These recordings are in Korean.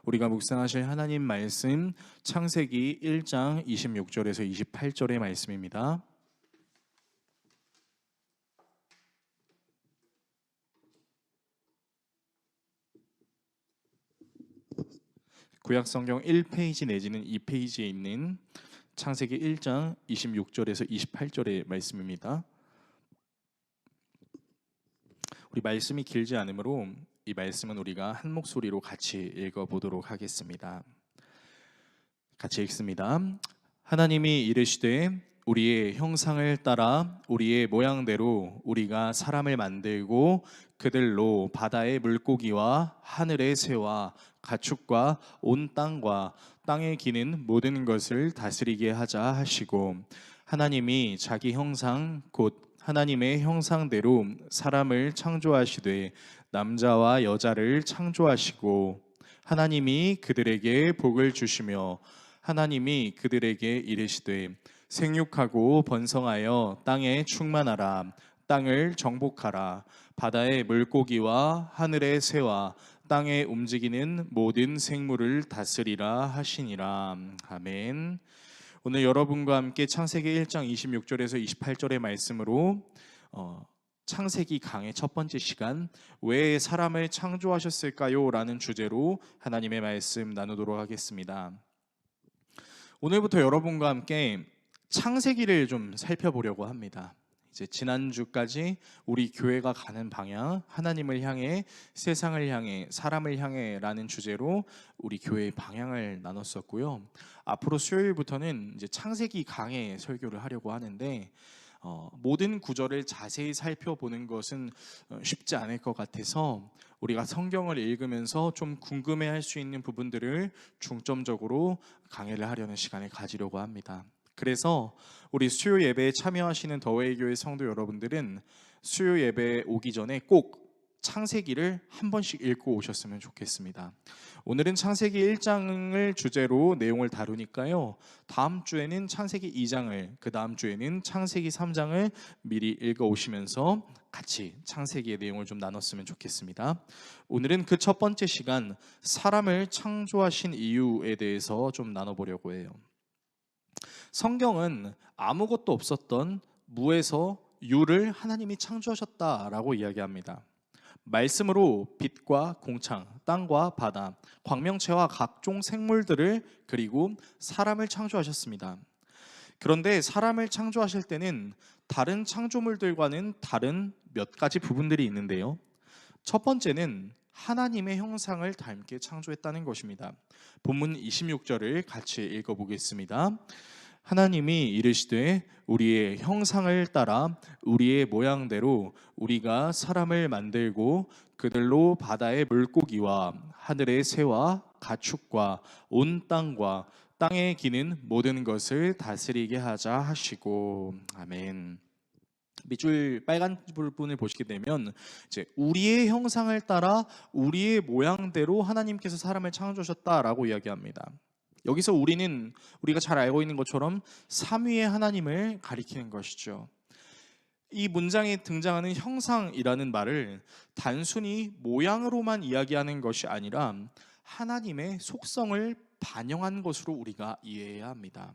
우리가 묵상하실 하나님 말씀 창세기 1장 26절에서 28절의 말씀입니다. 구약성경 1페이지 내지는 2페이지에 있는 창세기 1장 26절에서 28절의 말씀입니다. 우리 말씀이 길지 않으므로 이 말씀은 우리가 한 목소리로 같이 읽어보도록 하겠습니다. 같이 읽습니다. 하나님이 이르시되 우리의 형상을 따라 우리의 모양대로 우리가 사람을 만들고 그들로 바다의 물고기와 하늘의 새와 가축과 온 땅과 땅에 기는 모든 것을 다스리게 하자 하시고, 하나님이 자기 형상 곧 하나님의 형상대로 사람을 창조하시되 남자와 여자를 창조하시고, 하나님이 그들에게 복을 주시며 하나님이 그들에게 이르시되 생육하고 번성하여 땅에 충만하라. 땅을 정복하라. 바다의 물고기와 하늘의 새와 땅에 움직이는 모든 생물을 다스리라 하시니라. 아멘. 오늘 여러분과 함께 창세기 1장 26절에서 28절의 말씀으로 창세기 강의 첫 번째 시간, 왜 사람을 창조하셨을까요? 라는 주제로 하나님의 말씀 나누도록 하겠습니다. 오늘부터 여러분과 함께 창세기를 좀 살펴보려고 합니다. 이제 지난주까지 우리 교회가 가는 방향, 하나님을 향해, 세상을 향해, 사람을 향해 라는 주제로 우리 교회의 방향을 나눴었고요. 앞으로 수요일부터는 이제 창세기 강의 설교를 하려고 하는데 모든 구절을 자세히 살펴보는 것은 쉽지 않을 것 같아서 우리가 성경을 읽으면서 좀 궁금해할 수 있는 부분들을 중점적으로 강의를 하려는 시간을 가지려고 합니다. 그래서 우리 수요 예배에 참여하시는 더웨이 교회 성도 여러분들은 수요 예배에 오기 전에 꼭 창세기를 한 번씩 읽고 오셨으면 좋겠습니다. 오늘은 창세기 1장을 주제로 내용을 다루니까요, 다음 주에는 창세기 2장을, 그 다음 주에는 창세기 3장을 미리 읽어 오시면서 같이 창세기의 내용을 좀 나눴으면 좋겠습니다. 오늘은 그 첫 번째 시간, 사람을 창조하신 이유에 대해서 좀 나눠보려고 해요. 성경은 아무것도 없었던 무에서 유를 하나님이 창조하셨다라고 이야기합니다. 말씀으로 빛과 공창, 땅과 바다, 광명체와 각종 생물들을, 그리고 사람을 창조하셨습니다. 그런데 사람을 창조하실 때는 다른 창조물들과는 다른 몇 가지 부분들이 있는데요. 첫 번째는 하나님의 형상을 닮게 창조했다는 것입니다. 본문 26절을 같이 읽어보겠습니다. 하나님이 이르시되 우리의 형상을 따라 우리의 모양대로 우리가 사람을 만들고 그들로 바다의 물고기와 하늘의 새와 가축과 온 땅과 땅에 기는 모든 것을 다스리게 하자 하시고. 아멘. 밑줄 빨간 부분을 보시게 되면 이제 우리의 형상을 따라 우리의 모양대로 하나님께서 사람을 창조하셨다라고 이야기합니다. 여기서 우리가 잘 알고 있는 것처럼 삼위의 하나님을 가리키는 것이죠. 이 문장에 등장하는 형상이라는 말을 단순히 모양으로만 이야기하는 것이 아니라 하나님의 속성을 반영한 것으로 우리가 이해해야 합니다.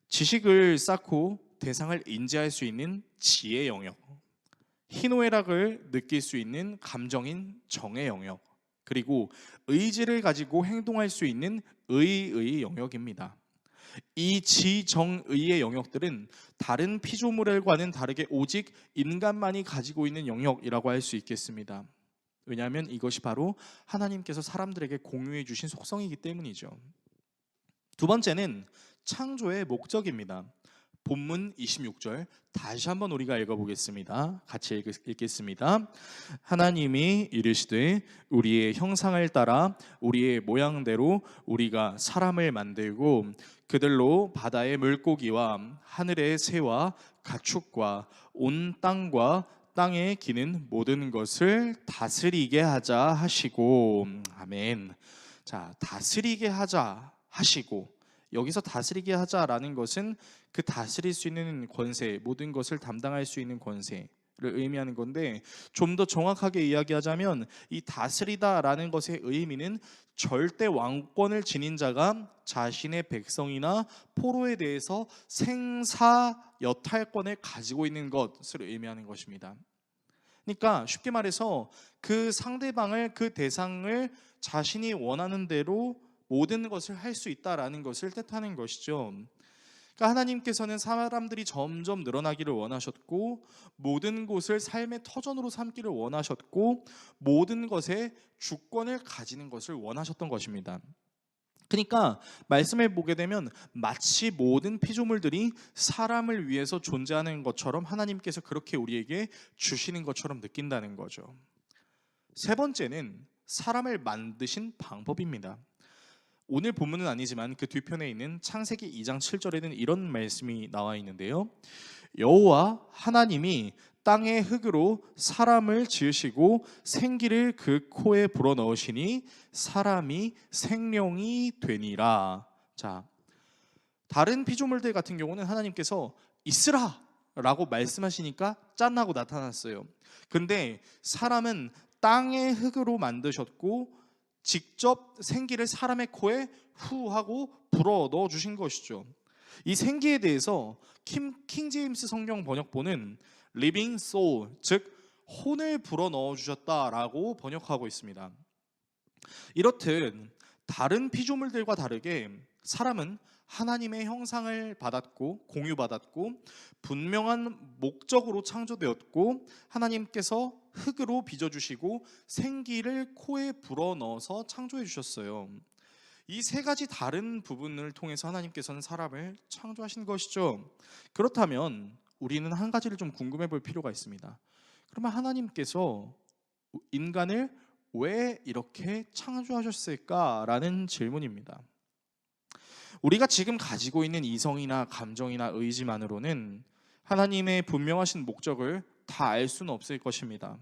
지식을 쌓고 대상을 인지할 수 있는 지의 영역, 희노애락을 느낄 수 있는 감정인 정의 영역, 그리고 의지를 가지고 행동할 수 있는 의의 영역입니다. 이 지정의의 영역들은 다른 피조물과는 다르게 오직 인간만이 가지고 있는 영역이라고 할 수 있겠습니다. 왜냐하면 이것이 바로 하나님께서 사람들에게 공유해 주신 속성이기 때문이죠. 두 번째는 창조의 목적입니다. 본문 26절 다시 한번 우리가 읽어보겠습니다. 같이 읽겠습니다. 하나님이 이르시되 우리의 형상을 따라 우리의 모양대로 우리가 사람을 만들고 그들로 바다의 물고기와 하늘의 새와 가축과 온 땅과 땅에 기는 모든 것을 다스리게 하자 하시고. 아멘. 자, 다스리게 하자 하시고, 여기서 다스리게 하자라는 것은 그 다스릴 수 있는 권세, 모든 것을 담당할 수 있는 권세, 의미하는 건데, 좀 더 정확하게 이야기하자면 이 다스리다라는 것의 의미는 절대 왕권을 지닌 자가 자신의 백성이나 포로에 대해서 생사 여탈권을 가지고 있는 것을 의미하는 것입니다. 그러니까 쉽게 말해서 그 상대방을, 그 대상을 자신이 원하는 대로 모든 것을 할 수 있다라는 것을 뜻하는 것이죠. 그러니까 하나님께서는 사람들이 점점 늘어나기를 원하셨고, 모든 곳을 삶의 터전으로 삼기를 원하셨고, 모든 것에 주권을 가지는 것을 원하셨던 것입니다. 그러니까 말씀을 보게 되면 마치 모든 피조물들이 사람을 위해서 존재하는 것처럼 하나님께서 그렇게 우리에게 주시는 것처럼 느낀다는 거죠. 세 번째는 사람을 만드신 방법입니다. 오늘 본문은 아니지만 그 뒤편에 있는 창세기 2장 7절에는 이런 말씀이 나와 있는데요. 여호와 하나님이 땅의 흙으로 사람을 지으시고 생기를 그 코에 불어넣으시니 사람이 생명이 되니라. 자, 다른 피조물들 같은 경우는 하나님께서 있으라 라고 말씀하시니까 짠 하고 나타났어요. 근데 사람은 땅의 흙으로 만드셨고 직접 생기를 사람의 코에 후 하고 불어 넣어 주신 것이죠. 이 생기에 대해서 킹 제임스 성경 번역본은 living soul, 즉 혼을 불어 넣어 주셨다라고 번역하고 있습니다. 이렇듯 다른 피조물들과 다르게 사람은 하나님의 형상을 받았고 공유받았고 분명한 목적으로 창조되었고, 하나님께서 흙으로 빚어주시고 생기를 코에 불어넣어서 창조해 주셨어요. 이 세 가지 다른 부분을 통해서 하나님께서는 사람을 창조하신 것이죠. 그렇다면 우리는 한 가지를 좀 궁금해 볼 필요가 있습니다. 그러면 하나님께서 인간을 왜 이렇게 창조하셨을까라는 질문입니다. 우리가 지금 가지고 있는 이성이나 감정이나 의지만으로는 하나님의 분명하신 목적을 다 알 수는 없을 것입니다.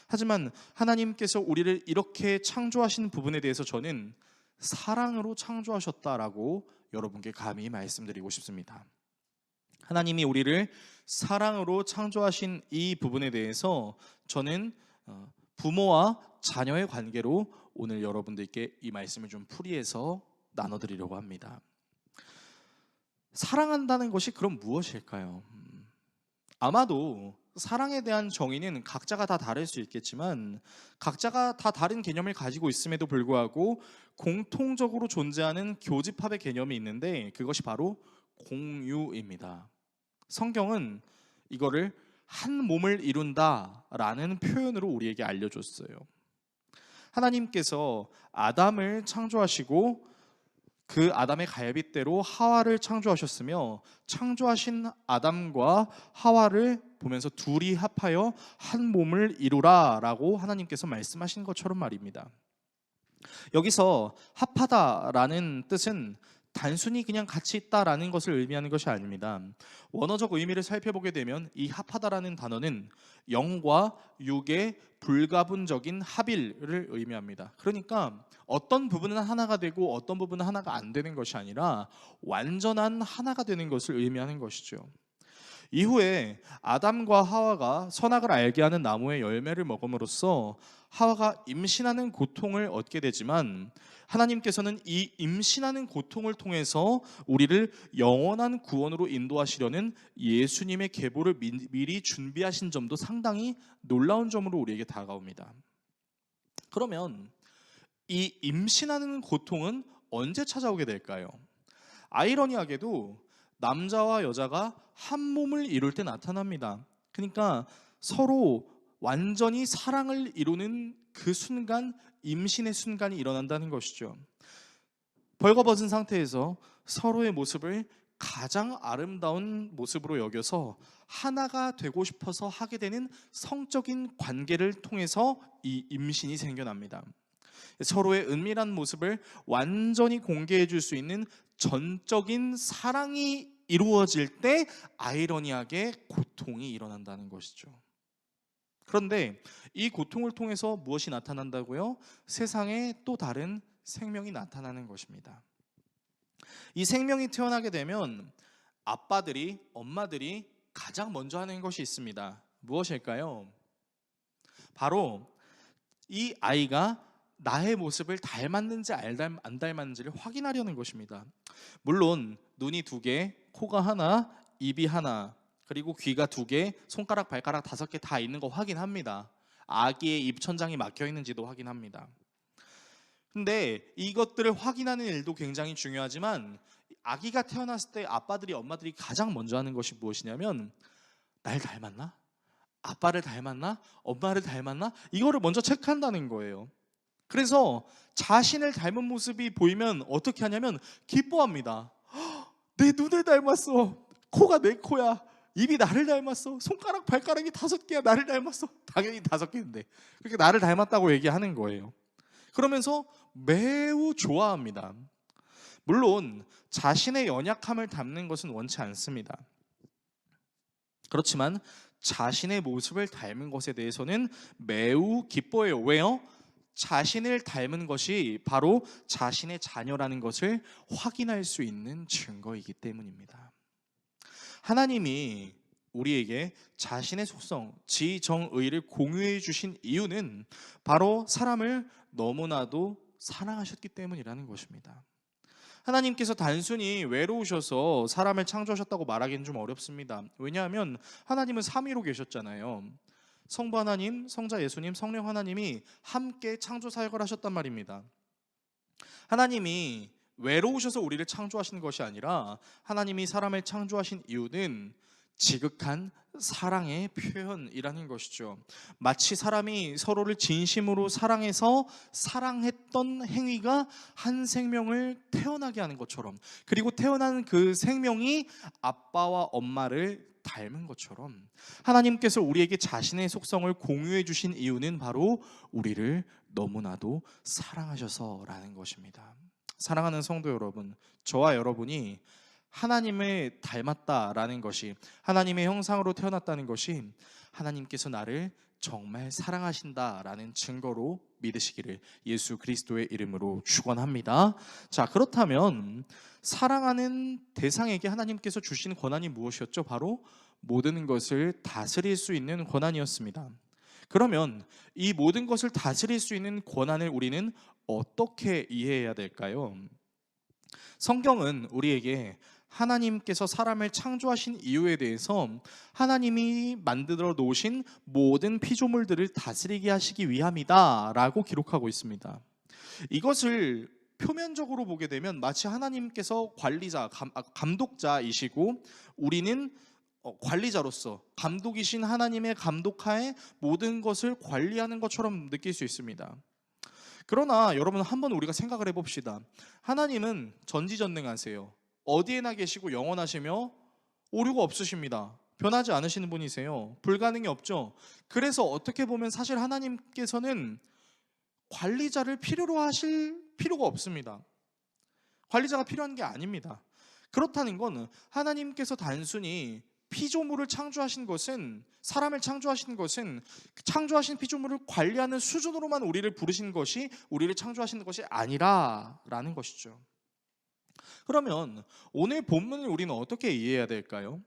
하지만 하나님께서 우리를 이렇게 창조하신 부분에 대해서 저는 사랑으로 창조하셨다라고 여러분께 감히 말씀드리고 싶습니다. 하나님이 우리를 사랑으로 창조하신 이 부분에 대해서 저는 부모와 자녀의 관계로 오늘 여러분들께 이 말씀을 좀 풀이해서 나눠드리려고 합니다. 사랑한다는 것이 그럼 무엇일까요? 아마도 사랑에 대한 정의는 각자가 다 다를 수 있겠지만, 각자가 다 다른 개념을 가지고 있음에도 불구하고 공통적으로 존재하는 교집합의 개념이 있는데, 그것이 바로 공유입니다. 성경은 이거를 한 몸을 이룬다라는 표현으로 우리에게 알려줬어요. 하나님께서 아담을 창조하시고 그 아담의 갈빗대로 하와를 창조하셨으며, 창조하신 아담과 하와를 보면서 둘이 합하여 한 몸을 이루라 라고 하나님께서 말씀하신 것처럼 말입니다. 여기서 합하다라는 뜻은 단순히 그냥 같이 있다라는 것을 의미하는 것이 아닙니다. 원어적 의미를 살펴보게 되면 이 합하다라는 단어는 영과 육의 불가분적인 합일을 의미합니다. 그러니까 어떤 부분은 하나가 되고 어떤 부분은 하나가 안 되는 것이 아니라 완전한 하나가 되는 것을 의미하는 것이죠. 이후에 아담과 하와가 선악을 알게 하는 나무의 열매를 먹음으로써 하와가 임신하는 고통을 얻게 되지만, 하나님께서는 이 임신하는 고통을 통해서 우리를 영원한 구원으로 인도하시려는 예수님의 계보를 미리 준비하신 점도 상당히 놀라운 점으로 우리에게 다가옵니다. 그러면 이 임신하는 고통은 언제 찾아오게 될까요? 아이러니하게도 남자와 여자가 한 몸을 이룰 때 나타납니다. 그러니까 서로 완전히 사랑을 이루는 그 순간, 임신의 순간이 일어난다는 것이죠. 벌거벗은 상태에서 서로의 모습을 가장 아름다운 모습으로 여겨서 하나가 되고 싶어서 하게 되는 성적인 관계를 통해서 이 임신이 생겨납니다. 서로의 은밀한 모습을 완전히 공개해 줄 수 있는 전적인 사랑이 이루어질 때 아이러니하게 고통이 일어난다는 것이죠. 그런데 이 고통을 통해서 무엇이 나타난다고요? 세상에 또 다른 생명이 나타나는 것입니다. 이 생명이 태어나게 되면 아빠들이, 엄마들이 가장 먼저 하는 것이 있습니다. 무엇일까요? 바로 이 아이가 나의 모습을 닮았는지 안 닮았는지를 확인하려는 것입니다. 물론 눈이 2개, 코가 하나, 입이 하나, 그리고 귀가 2개, 손가락, 발가락 5개 다 있는 거 확인합니다. 아기의 입천장이 막혀 있는지도 확인합니다. 근데 이것들을 확인하는 일도 굉장히 중요하지만 아기가 태어났을 때 아빠들이 엄마들이 가장 먼저 하는 것이 무엇이냐면 날 닮았나? 아빠를 닮았나? 엄마를 닮았나? 이거를 먼저 체크한다는 거예요. 그래서 자신을 닮은 모습이 보이면 어떻게 하냐면 기뻐합니다. 내 눈을 닮았어. 코가 내 코야. 입이 나를 닮았어. 손가락 발가락이 5개야 나를 닮았어. 당연히 5개인데 그렇게 나를 닮았다고 얘기하는 거예요. 그러면서 매우 좋아합니다. 물론 자신의 연약함을 닮는 것은 원치 않습니다. 그렇지만 자신의 모습을 닮은 것에 대해서는 매우 기뻐해요. 왜요? 자신을 닮은 것이 바로 자신의 자녀라는 것을 확인할 수 있는 증거이기 때문입니다. 하나님이 우리에게 자신의 속성, 지정의를 공유해 주신 이유는 바로 사람을 너무나도 사랑하셨기 때문이라는 것입니다. 하나님께서 단순히 외로우셔서 사람을 창조하셨다고 말하기는 좀 어렵습니다. 왜냐하면 하나님은 삼위로 계셨잖아요. 성부 하나님, 성자 예수님, 성령 하나님이 함께 창조 사역을 하셨단 말입니다. 하나님이 외로우셔서 우리를 창조하신 것이 아니라 하나님이 사람을 창조하신 이유는 지극한 사랑의 표현이라는 것이죠. 마치 사람이 서로를 진심으로 사랑해서 사랑했던 행위가 한 생명을 태어나게 하는 것처럼, 그리고 태어난 그 생명이 아빠와 엄마를 닮은 것처럼 하나님께서 우리에게 자신의 속성을 공유해 주신 이유는 바로 우리를 너무나도 사랑하셔서라는 것입니다. 사랑하는 성도 여러분, 저와 여러분이 하나님을 닮았다라는 것이, 하나님의 형상으로 태어났다는 것이 하나님께서 나를 정말 사랑하신다라는 증거로 믿으시기를 예수 그리스도의 이름으로 축원합니다. 자, 그렇다면 사랑하는 대상에게 하나님께서 주신 권한이 무엇이었죠? 바로 모든 것을 다스릴 수 있는 권한이었습니다. 그러면 이 모든 것을 다스릴 수 있는 권한을 우리는 어떻게 이해해야 될까요? 성경은 우리에게 하나님께서 사람을 창조하신 이유에 대해서 하나님이 만들어 놓으신 모든 피조물들을 다스리게 하시기 위함이다 라고 기록하고 있습니다. 이것을 표면적으로 보게 되면 마치 하나님께서 관리자, 감독자이시고 우리는 관리자로서 감독이신 하나님의 감독하에 모든 것을 관리하는 것처럼 느낄 수 있습니다. 그러나 여러분, 한번 우리가 생각을 해봅시다. 하나님은 전지전능하세요. 어디에나 계시고 영원하시며 오류가 없으십니다. 변하지 않으시는 분이세요. 불가능이 없죠. 그래서 어떻게 보면 사실 하나님께서는 관리자를 필요로 하실 필요가 없습니다. 관리자가 필요한 게 아닙니다. 그렇다는 건 하나님께서 단순히 피조물을 창조하신 것은, 사람을 창조하신 것은 창조하신 피조물을 관리하는 수준으로만 우리를 부르신 것이, 우리를 창조하신 것이 아니라라는 것이죠. 그러면 오늘 본문을 우리는 어떻게 이해해야 될까요?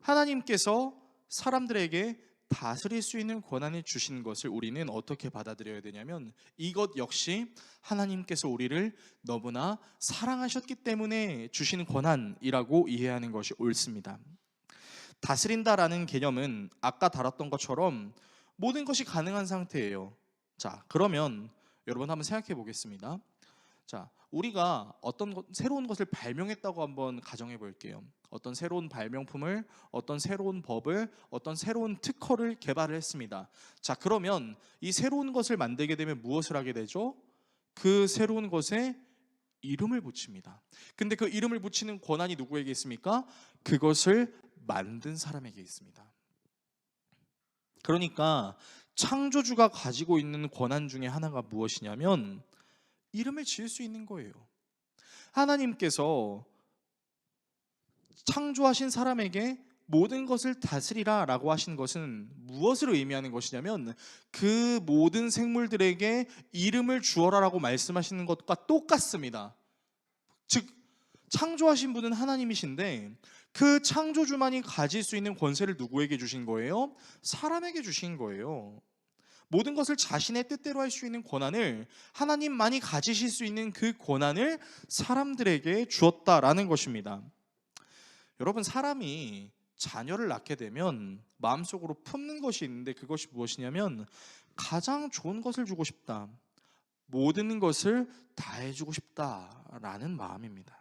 하나님께서 사람들에게 다스릴 수 있는 권한을 주신 것을 우리는 어떻게 받아들여야 되냐면, 이것 역시 하나님께서 우리를 너무나 사랑하셨기 때문에 주신 권한이라고 이해하는 것이 옳습니다. 다스린다라는 개념은 아까 다뤘던 것처럼 모든 것이 가능한 상태예요. 자, 그러면 여러분 한번 생각해 보겠습니다. 자, 우리가 새로운 것을 발명했다고 한번 가정해 볼게요. 어떤 새로운 발명품을, 어떤 새로운 법을, 어떤 새로운 특허를 개발을 했습니다. 자, 그러면 이 새로운 것을 만들게 되면 무엇을 하게 되죠? 그 새로운 것에 이름을 붙입니다. 근데 그 이름을 붙이는 권한이 누구에게 있습니까? 그것을 만든 사람에게 있습니다. 그러니까 창조주가 가지고 있는 권한 중에 하나가 무엇이냐면 이름을 지을 수 있는 거예요. 하나님께서 창조하신 사람에게 모든 것을 다스리라 라고 하신 것은 무엇을 의미하는 것이냐면, 그 모든 생물들에게 이름을 주어라 라고 말씀하시는 것과 똑같습니다. 즉 창조하신 분은 하나님이신데 그 창조주만이 가질 수 있는 권세를 누구에게 주신 거예요? 사람에게 주신 거예요. 모든 것을 자신의 뜻대로 할 수 있는 권한을, 하나님만이 가지실 수 있는 그 권한을 사람들에게 주었다라는 것입니다. 여러분, 사람이 자녀를 낳게 되면 마음속으로 품는 것이 있는데, 그것이 무엇이냐면 가장 좋은 것을 주고 싶다, 모든 것을 다 해주고 싶다라는 마음입니다.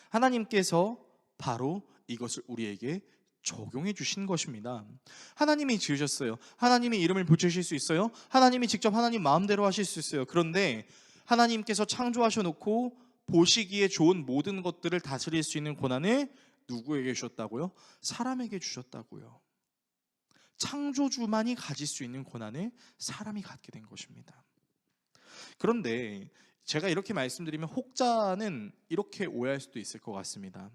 하나님께서 바로 이것을 우리에게 적용해 주신 것입니다. 하나님이 지으셨어요. 하나님이 이름을 붙이실 수 있어요. 하나님이 직접 하나님 마음대로 하실 수 있어요. 그런데 하나님께서 창조하셔 놓고 보시기에 좋은 모든 것들을 다스릴 수 있는 권한을 누구에게 주셨다고요? 사람에게 주셨다고요. 창조주만이 가질 수 있는 권한을 사람이 갖게 된 것입니다. 그런데 제가 이렇게 말씀드리면 혹자는 이렇게 오해할 수도 있을 것 같습니다.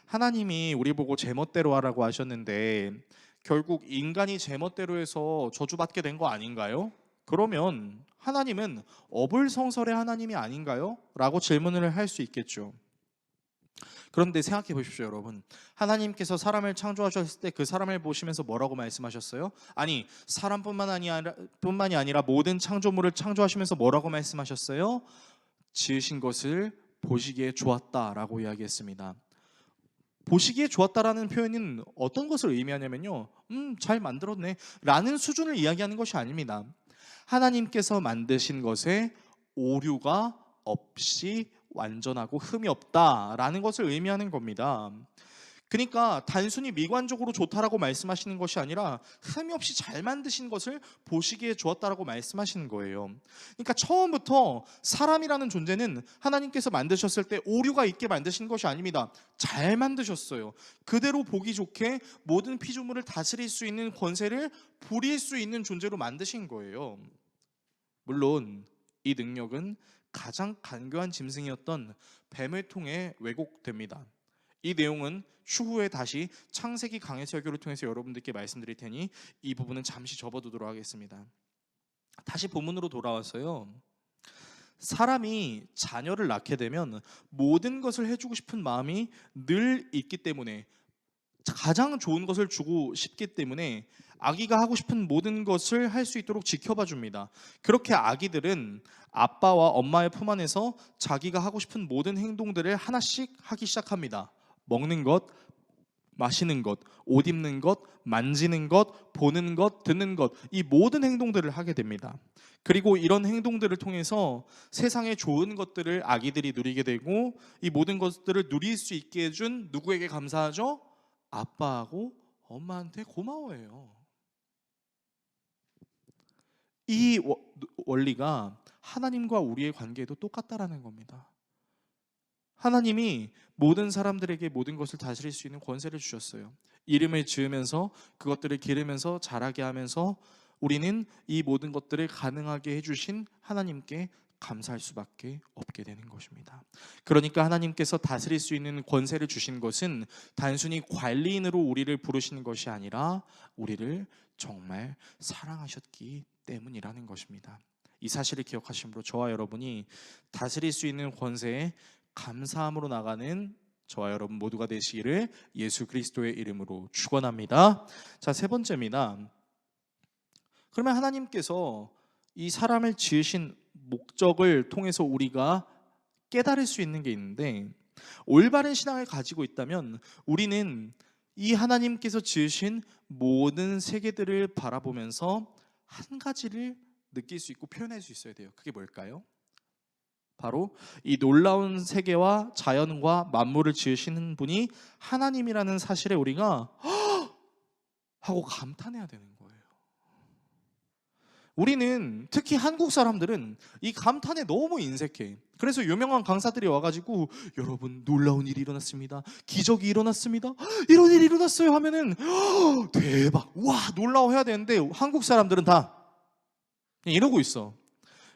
하나님이 우리 보고 제멋대로 하라고 하셨는데 결국 인간이 제멋대로 해서 저주받게 된 거 아닌가요? 그러면 하나님은 어불성설의 하나님이 아닌가요? 라고 질문을 할 수 있겠죠. 그런데 생각해 보십시오, 여러분. 하나님께서 사람을 창조하셨을 때 그 사람을 보시면서 뭐라고 말씀하셨어요? 아니, 사람뿐만이 아니라 모든 창조물을 창조하시면서 뭐라고 말씀하셨어요? 지으신 것을 보시기에 좋았다라고 이야기했습니다. 보시기에 좋았다라는 표현은 어떤 것을 의미하냐면요, 잘 만들었네 라는 수준을 이야기하는 것이 아닙니다. 하나님께서 만드신 것에 오류가 없이 완전하고 흠이 없다라는 것을 의미하는 겁니다. 그러니까 단순히 미관적으로 좋다라고 말씀하시는 것이 아니라 흠이 없이 잘 만드신 것을 보시기에 좋았다라고 말씀하시는 거예요. 그러니까 처음부터 사람이라는 존재는 하나님께서 만드셨을 때 오류가 있게 만드신 것이 아닙니다. 잘 만드셨어요. 그대로 보기 좋게 모든 피조물을 다스릴 수 있는 권세를 부릴 수 있는 존재로 만드신 거예요. 물론 이 능력은 가장 간교한 짐승이었던 뱀을 통해 왜곡됩니다. 이 내용은 추후에 다시 창세기 강해 설교를 통해서 여러분들께 말씀드릴 테니 이 부분은 잠시 접어두도록 하겠습니다. 다시 본문으로 돌아와서요, 사람이 자녀를 낳게 되면 모든 것을 해주고 싶은 마음이 늘 있기 때문에, 가장 좋은 것을 주고 싶기 때문에 아기가 하고 싶은 모든 것을 할 수 있도록 지켜봐 줍니다. 그렇게 아기들은 아빠와 엄마의 품 안에서 자기가 하고 싶은 모든 행동들을 하나씩 하기 시작합니다. 먹는 것, 마시는 것, 옷 입는 것, 만지는 것, 보는 것, 듣는 것, 이 모든 행동들을 하게 됩니다. 그리고 이런 행동들을 통해서 세상의 좋은 것들을 아기들이 누리게 되고, 이 모든 것들을 누릴 수 있게 해준 누구에게 감사하죠? 아빠하고 엄마한테 고마워해요. 이 원리가 하나님과 우리의 관계에도 똑같다라는 겁니다. 하나님이 모든 사람들에게 모든 것을 다스릴 수 있는 권세를 주셨어요. 이름을 지으면서 그것들을 기르면서 자라게 하면서 우리는 이 모든 것들을 가능하게 해주신 하나님께 감사할 수밖에 없게 되는 것입니다. 그러니까 하나님께서 다스릴 수 있는 권세를 주신 것은 단순히 관리인으로 우리를 부르시는 것이 아니라 우리를 정말 사랑하셨기 때문이라는 것입니다. 이 사실을 기억하심으로 저와 여러분이 다스릴 수 있는 권세에 감사함으로 나가는 저와 여러분 모두가 되시기를 예수 그리스도의 이름으로 축원합니다. 자, 세 번째입니다. 그러면 하나님께서 이 사람을 지으신 목적을 통해서 우리가 깨달을 수 있는 게 있는데, 올바른 신앙을 가지고 있다면 우리는 이 하나님께서 지으신 모든 세계들을 바라보면서 한 가지를 느낄 수 있고 표현할 수 있어야 돼요. 그게 뭘까요? 바로 이 놀라운 세계와 자연과 만물을 지으시는 분이 하나님이라는 사실에 우리가 하고 감탄해야 되는 거예요. 우리는, 특히 한국 사람들은 이 감탄에 너무 인색해. 그래서 유명한 강사들이 와가지고 여러분 놀라운 일이 일어났습니다, 기적이 일어났습니다, 이런 일이 일어났어요 하면은 대박, 와 놀라워해야 되는데 한국 사람들은 다 이러고 있어.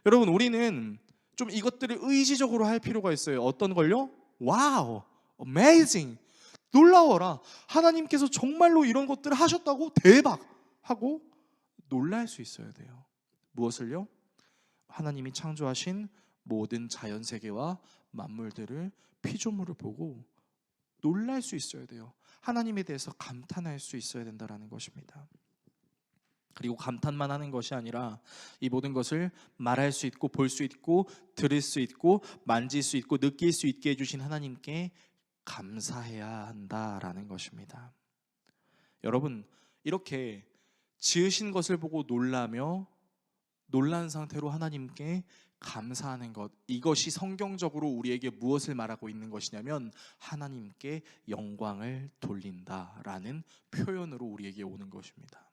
여러분, 우리는 좀 이것들을 의지적으로 할 필요가 있어요. 어떤 걸요? 와우, amazing, 놀라워라, 하나님께서 정말로 이런 것들을 하셨다고, 대박 하고 놀랄 수 있어야 돼요. 무엇을요? 하나님이 창조하신 모든 자연 세계와 만물들을 피조물을 보고 놀랄 수 있어야 돼요. 하나님에 대해서 감탄할 수 있어야 된다라는 것입니다. 그리고 감탄만 하는 것이 아니라 이 모든 것을 말할 수 있고 볼 수 있고 들을 수 있고 만질 수 있고 느낄 수 있게 해주신 하나님께 감사해야 한다라는 것입니다. 여러분, 이렇게 지으신 것을 보고 놀라며 놀란 상태로 하나님께 감사하는 것, 이것이 성경적으로 우리에게 무엇을 말하고 있는 것이냐면 하나님께 영광을 돌린다라는 표현으로 우리에게 오는 것입니다.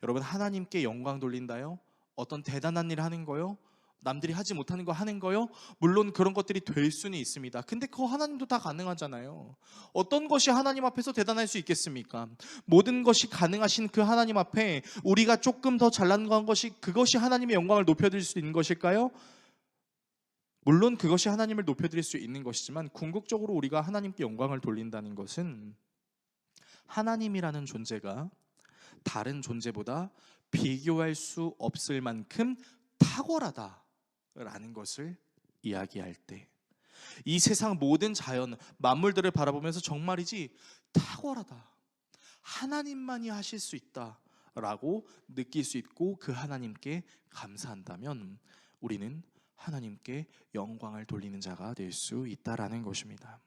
여러분, 하나님께 영광 돌린다요? 어떤 대단한 일 하는 거요? 남들이 하지 못하는 거 하는 거요? 물론 그런 것들이 될 수는 있습니다. 근데 그거 하나님도 다 가능하잖아요. 어떤 것이 하나님 앞에서 대단할 수 있겠습니까? 모든 것이 가능하신 그 하나님 앞에 우리가 조금 더 잘난 것이 그것이 하나님의 영광을 높여드릴 수 있는 것일까요? 물론 그것이 하나님을 높여드릴 수 있는 것이지만 궁극적으로 우리가 하나님께 영광을 돌린다는 것은 하나님이라는 존재가 다른 존재보다 비교할 수 없을 만큼 탁월하다라는 것을 이야기할 때, 이 세상 모든 자연, 만물들을 바라보면서 정말이지 탁월하다, 하나님만이 하실 수 있다라고 느낄 수 있고 그 하나님께 감사한다면 우리는 하나님께 영광을 돌리는 자가 될 수 있다라는 것입니다.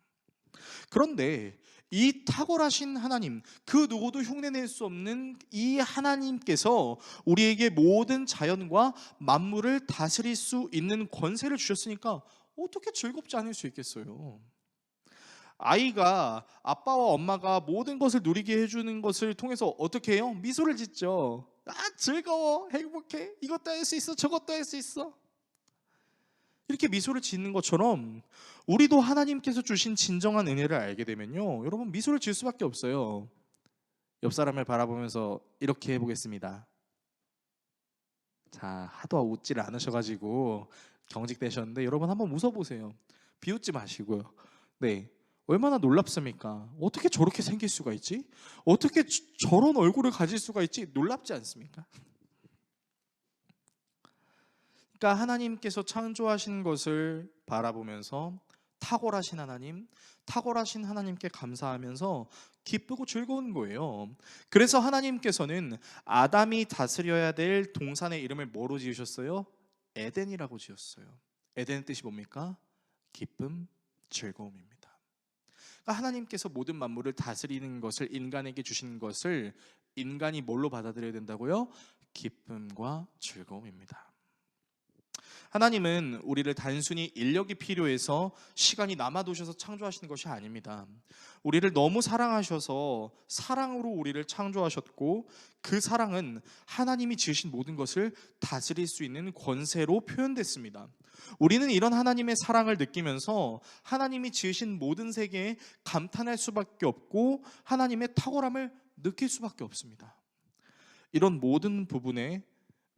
그런데 이 탁월하신 하나님, 그 누구도 흉내낼 수 없는 이 하나님께서 우리에게 모든 자연과 만물을 다스릴 수 있는 권세를 주셨으니까 어떻게 즐겁지 않을 수 있겠어요? 아이가 아빠와 엄마가 모든 것을 누리게 해주는 것을 통해서 어떻게 해요? 미소를 짓죠. 아, 즐거워, 행복해, 이것도 할 수 있어, 저것도 할 수 있어. 이렇게 미소를 짓는 것처럼 우리도 하나님께서 주신 진정한 은혜를 알게 되면요, 여러분, 미소를 지을 수밖에 없어요. 옆 사람을 바라보면서 이렇게 해보겠습니다. 자, 하도 웃지를 않으셔가지고 경직되셨는데 여러분 한번 웃어보세요. 비웃지 마시고요. 네, 얼마나 놀랍습니까? 어떻게 저렇게 생길 수가 있지? 어떻게 저런 얼굴을 가질 수가 있지? 놀랍지 않습니까? 그러니까 하나님께서 창조하신 것을 바라보면서 탁월하신 하나님, 탁월하신 하나님께 감사하면서 기쁘고 즐거운 거예요. 그래서 하나님께서는 아담이 다스려야 될 동산의 이름을 뭐로 지으셨어요? 에덴이라고 지었어요. 에덴의 뜻이 뭡니까? 기쁨, 즐거움입니다. 그러니까 하나님께서 모든 만물을 다스리는 것을 인간에게 주신 것을 인간이 뭘로 받아들여야 된다고요? 기쁨과 즐거움입니다. 하나님은 우리를 단순히 인력이 필요해서 시간이 남아두셔서 창조하신 것이 아닙니다. 우리를 너무 사랑하셔서 사랑으로 우리를 창조하셨고, 그 사랑은 하나님이 지으신 모든 것을 다스릴 수 있는 권세로 표현됐습니다. 우리는 이런 하나님의 사랑을 느끼면서 하나님이 지으신 모든 세계에 감탄할 수밖에 없고 하나님의 탁월함을 느낄 수밖에 없습니다. 이런 모든 부분에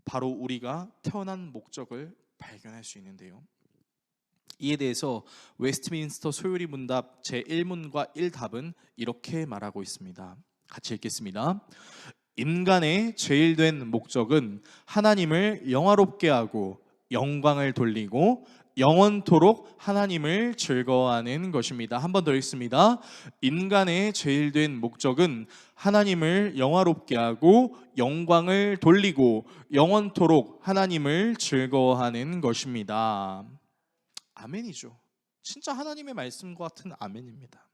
바로 우리가 태어난 목적을 발견할 수 있는데요, 이에 대해서 웨스트민스터 소요리 문답 제1문과 1답은 이렇게 말하고 있습니다. 같이 읽겠습니다. 인간의 제일 된 목적은 하나님을 영화롭게 하고 영광을 돌리고 영원토록 하나님을 즐거워하는 것입니다. 한 번 더 읽습니다. 인간의 제일 된 목적은 하나님을 영화롭게 하고 영광을 돌리고 영원토록 하나님을 즐거워하는 것입니다. 아멘이죠. 진짜 하나님의 말씀과 같은 아멘입니다.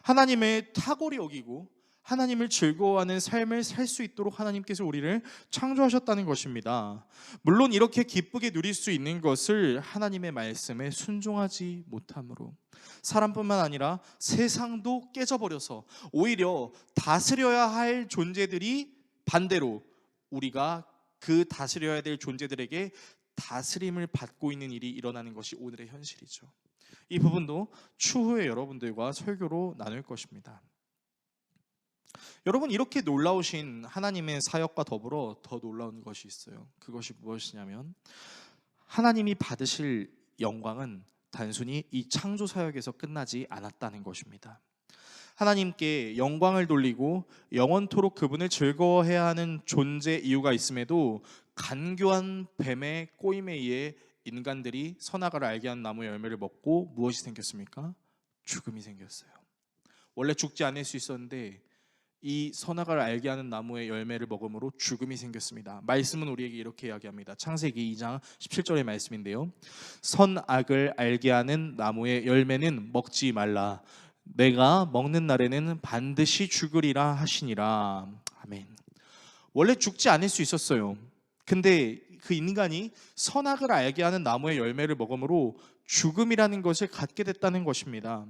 하나님의 탁월히 여기고 하나님을 즐거워하는 삶을 살 수 있도록 하나님께서 우리를 창조하셨다는 것입니다. 물론 이렇게 기쁘게 누릴 수 있는 것을 하나님의 말씀에 순종하지 못함으로 사람뿐만 아니라 세상도 깨져버려서 오히려 다스려야 할 존재들이 반대로 우리가 그 다스려야 될 존재들에게 다스림을 받고 있는 일이 일어나는 것이 오늘의 현실이죠. 이 부분도 추후에 여러분들과 설교로 나눌 것입니다. 여러분, 이렇게 놀라우신 하나님의 사역과 더불어 더 놀라운 것이 있어요. 그것이 무엇이냐면 하나님이 받으실 영광은 단순히 이 창조 사역에서 끝나지 않았다는 것입니다. 하나님께 영광을 돌리고 영원토록 그분을 즐거워해야 하는 존재 이유가 있음에도 간교한 뱀의 꼬임에 의해 인간들이 선악을 알게 하는 나무의 열매를 먹고 무엇이 생겼습니까? 죽음이 생겼어요. 원래 죽지 않을 수 있었는데 이 선악을 알게 하는 나무의 열매를 먹음으로 죽음이 생겼습니다. 말씀은 우리에게 이렇게 이야기합니다. 창세기 2장 17절의 말씀인데요. 선악을 알게 하는 나무의 열매는 먹지 말라. 내가 먹는 날에는 반드시 죽으리라 하시니라. 아멘. 원래 죽지 않을 수 있었어요. 근데 그 인간이 선악을 알게 하는 나무의 열매를 먹음으로 죽음이라는 것을 갖게 됐다는 것입니다.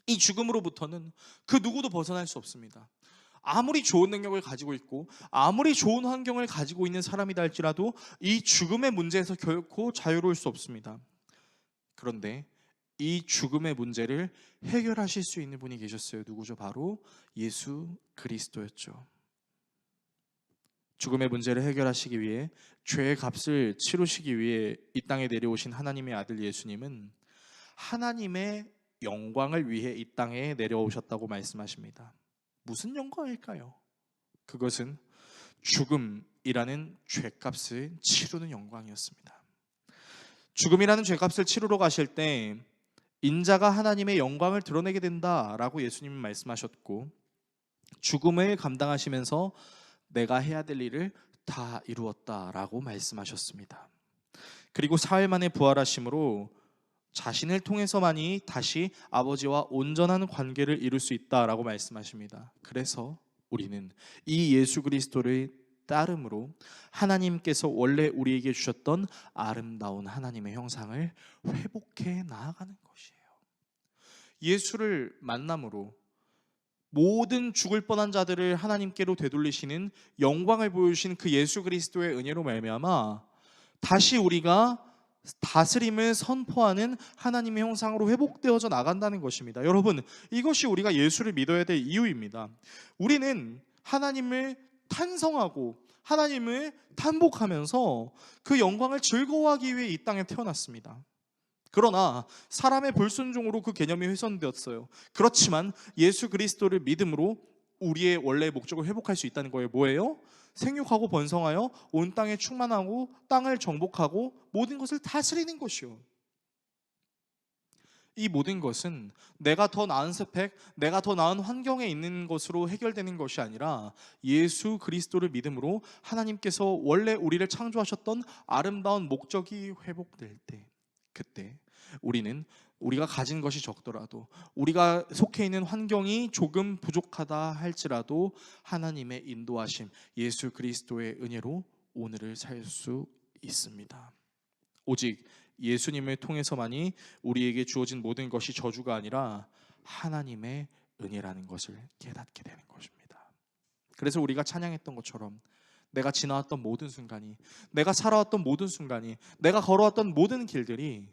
이 죽음으로부터는 그 누구도 벗어날 수 없습니다. 아무리 좋은 능력을 가지고 있고 아무리 좋은 환경을 가지고 있는 사람이다 할지라도 이 죽음의 문제에서 결코 자유로울 수 없습니다. 그런데 이 죽음의 문제를 해결하실 수 있는 분이 계셨어요. 누구죠? 바로 예수 그리스도였죠. 죽음의 문제를 해결하시기 위해 죄의 값을 치르시기 위해 이 땅에 내려오신 하나님의 아들 예수님은 하나님의 영광을 위해 이 땅에 내려오셨다고 말씀하십니다. 무슨 영광일까요? 그것은 죽음이라는 죄값을 치르는 영광이었습니다. 죽음이라는 죄값을 치르러 가실 때 인자가 하나님의 영광을 드러내게 된다라고 예수님은 말씀하셨고, 죽음을 감당하시면서 내가 해야 될 일을 다 이루었다라고 말씀하셨습니다. 그리고 사흘 만에 부활하심으로 자신을 통해서만이 다시 아버지와 온전한 관계를 이룰 수 있다라고 말씀하십니다. 그래서 우리는 이 예수 그리스도를 따름으로 하나님께서 원래 우리에게 주셨던 아름다운 하나님의 형상을 회복해 나아가는 것이에요. 예수를 만남으로 모든 죽을 뻔한 자들을 하나님께로 되돌리시는 영광을 보여주신 그 예수 그리스도의 은혜로 말미암아 다시 우리가 다스림을 선포하는 하나님의 형상으로 회복되어져 나간다는 것입니다. 여러분, 이것이 우리가 예수를 믿어야 될 이유입니다. 우리는 하나님을 탄성하고 하나님을 탄복하면서 그 영광을 즐거워하기 위해 이 땅에 태어났습니다. 그러나 사람의 불순종으로 그 개념이 훼손되었어요. 그렇지만 예수 그리스도를 믿음으로 우리의 원래의 목적을 회복할 수 있다는 거예요. 뭐예요? 생육하고 번성하여 온 땅에 충만하고 땅을 정복하고 모든 것을 다스리는 것이요. 이 모든 것은 내가 더 나은 스펙, 내가 더 나은 환경에 있는 것으로 해결되는 것이 아니라 예수 그리스도를 믿음으로 하나님께서 원래 우리를 창조하셨던 아름다운 목적이 회복될 때, 그때 우리가 가진 것이 적더라도, 우리가 속해 있는 환경이 조금 부족하다 할지라도 하나님의 인도하심, 예수 그리스도의 은혜로 오늘을 살 수 있습니다. 오직 예수님을 통해서만이 우리에게 주어진 모든 것이 저주가 아니라 하나님의 은혜라는 것을 깨닫게 되는 것입니다. 그래서 우리가 찬양했던 것처럼 내가 지나왔던 모든 순간이, 내가 살아왔던 모든 순간이, 내가 걸어왔던 모든 길들이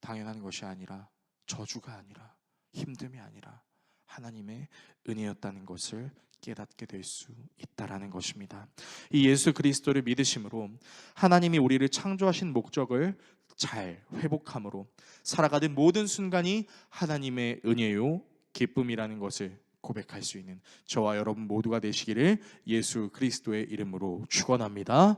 당연한 것이 아니라, 저주가 아니라, 힘듦이 아니라 하나님의 은혜였다는 것을 깨닫게 될 수 있다라는 것입니다. 이 예수 그리스도를 믿으심으로 하나님이 우리를 창조하신 목적을 잘 회복함으로 살아가는 모든 순간이 하나님의 은혜요 기쁨이라는 것을 고백할 수 있는 저와 여러분 모두가 되시기를 예수 그리스도의 이름으로 축원합니다.